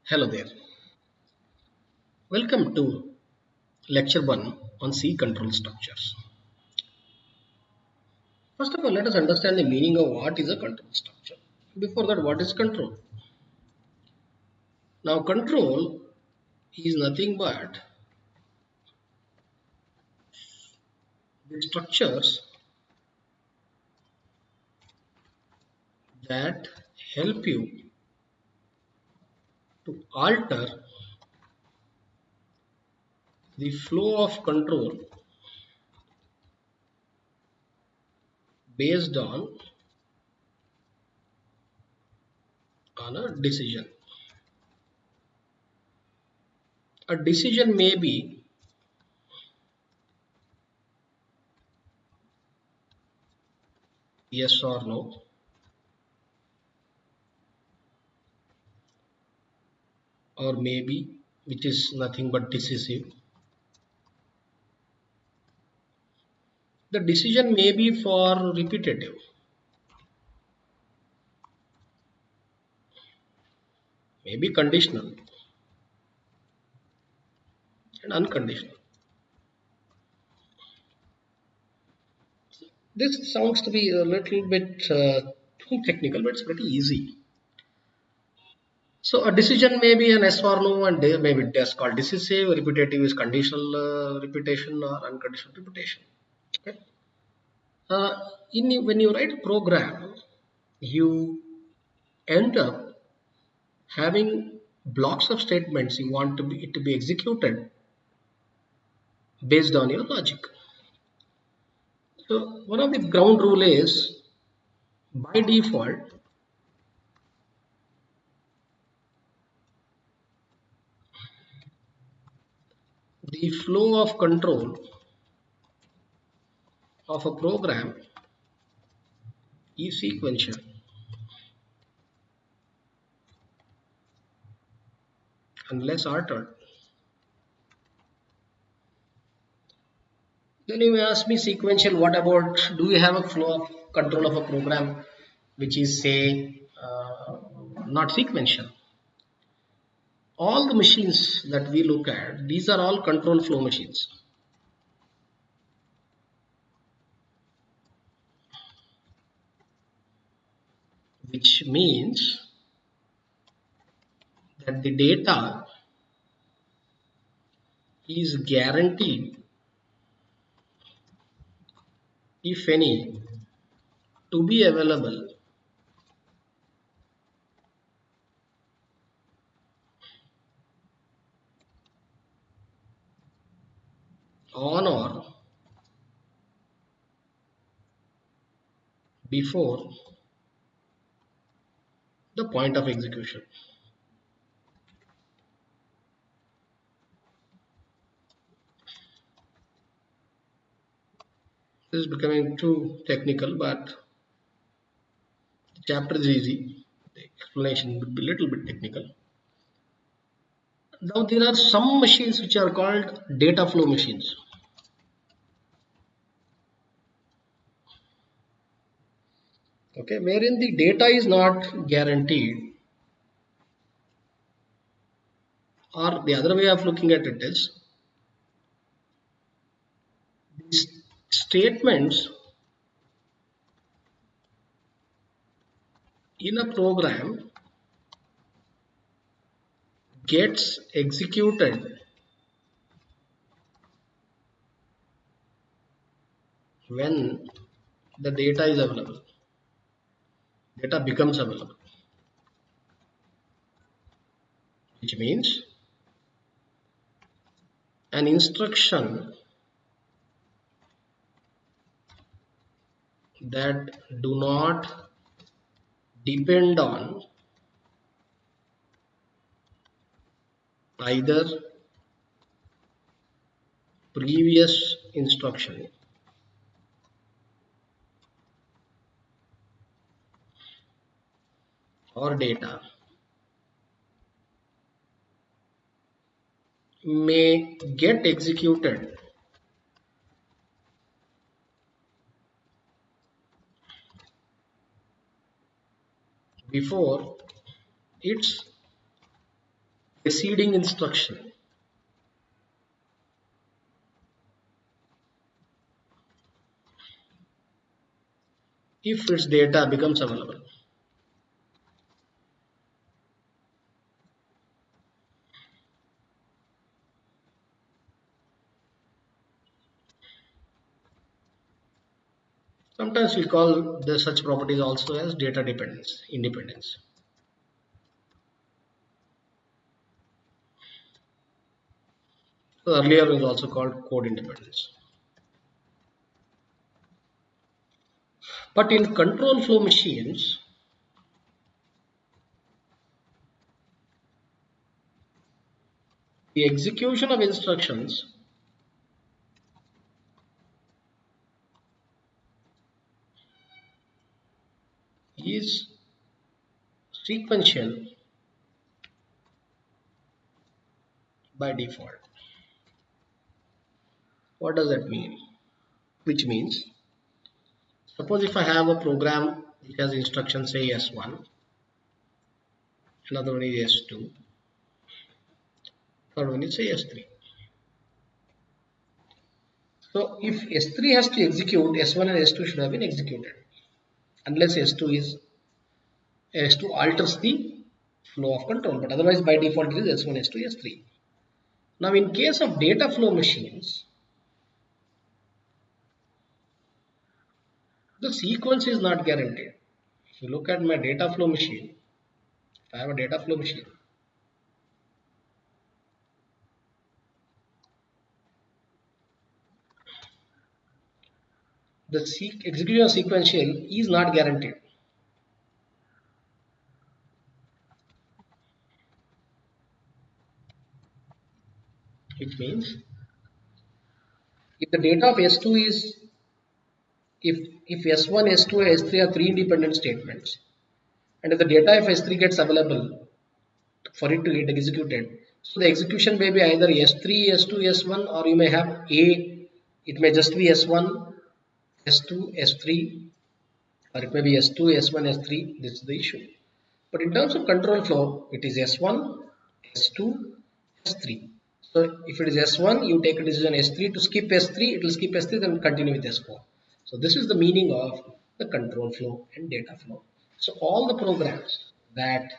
Hello there. Welcome to lecture 1 on C control structures. First of all, let us understand the meaning of what is a control structure. Before that, what is control? Now, control is nothing but the structures that help you to alter the flow of control based on a decision. A decision may be yes or no, or maybe, which is nothing but decisive. The decision may be for repetitive, maybe conditional and unconditional. This sounds to be a little bit too technical, but it's pretty easy. So a decision may be an yes or no, and maybe that's called decisive. Repetitive is conditional repetition or unconditional repetition. Okay. When you write a program, you end up having blocks of statements you want it to be executed based on your logic. So one of the ground rule is by default the flow of control of a program is sequential unless altered. Then you may ask me sequential, what about, do we have a flow of control of a program which is say not sequential? All the machines that we look at, these are all control flow machines. Which means that the data is guaranteed, if any, to be available on or before the point of execution. This is becoming too technical, but the chapter is easy. The explanation would be a little bit technical. Now there are some machines which are called data flow machines. Okay, wherein the data is not guaranteed, or the other way of looking at it is these statements in a program gets executed when the data is available. Data becomes available, which means an instruction that do not depend on either previous instruction or data may get executed before its preceding instruction. If its data becomes available. Sometimes we call the such properties also as data dependence, independence. So earlier it was also called code independence. But in control flow machines, the execution of instructions is sequential by default. What does that mean? Which means, suppose if I have a program which has instructions say S1, another one is S2, third one is say S3. So if S3 has to execute, S1 and S2 should have been executed, unless S2 alters the flow of control, but otherwise by default it is S1, S2, S3. Now in case of data flow machines, the sequence is not guaranteed. If you look at my data flow machine, if I have a data flow machine, the execution sequential is not guaranteed. Which means if the data of S2 is, if S1, S2, and S3 are three independent statements, and if the data of S3 gets available for it to get executed, so the execution may be either S3, S2, S1, or you may have A, it may just be S1, S2, S3, or it may be S2, S1, S3. This is the issue. But in terms of control flow, it is S1, S2, S3. So if it is S1, you take a decision S3 to skip S3, it will skip S3, then continue with S4. So this is the meaning of the control flow and data flow. So all the programs that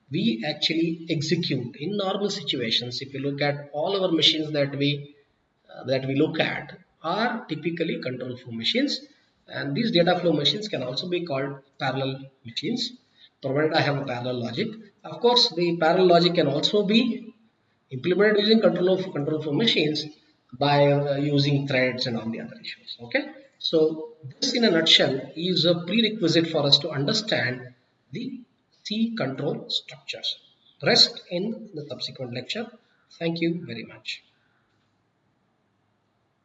we actually execute in normal situations, if you look at all our machines that we look at, are typically control flow machines, and these data flow machines can also be called parallel machines, provided I have a parallel logic. Of course, the parallel logic can also be implemented using control flow machines by using threads and all the other issues. Okay, so this in a nutshell is a prerequisite for us to understand the C control structures. Rest in the subsequent lecture. Thank you very much.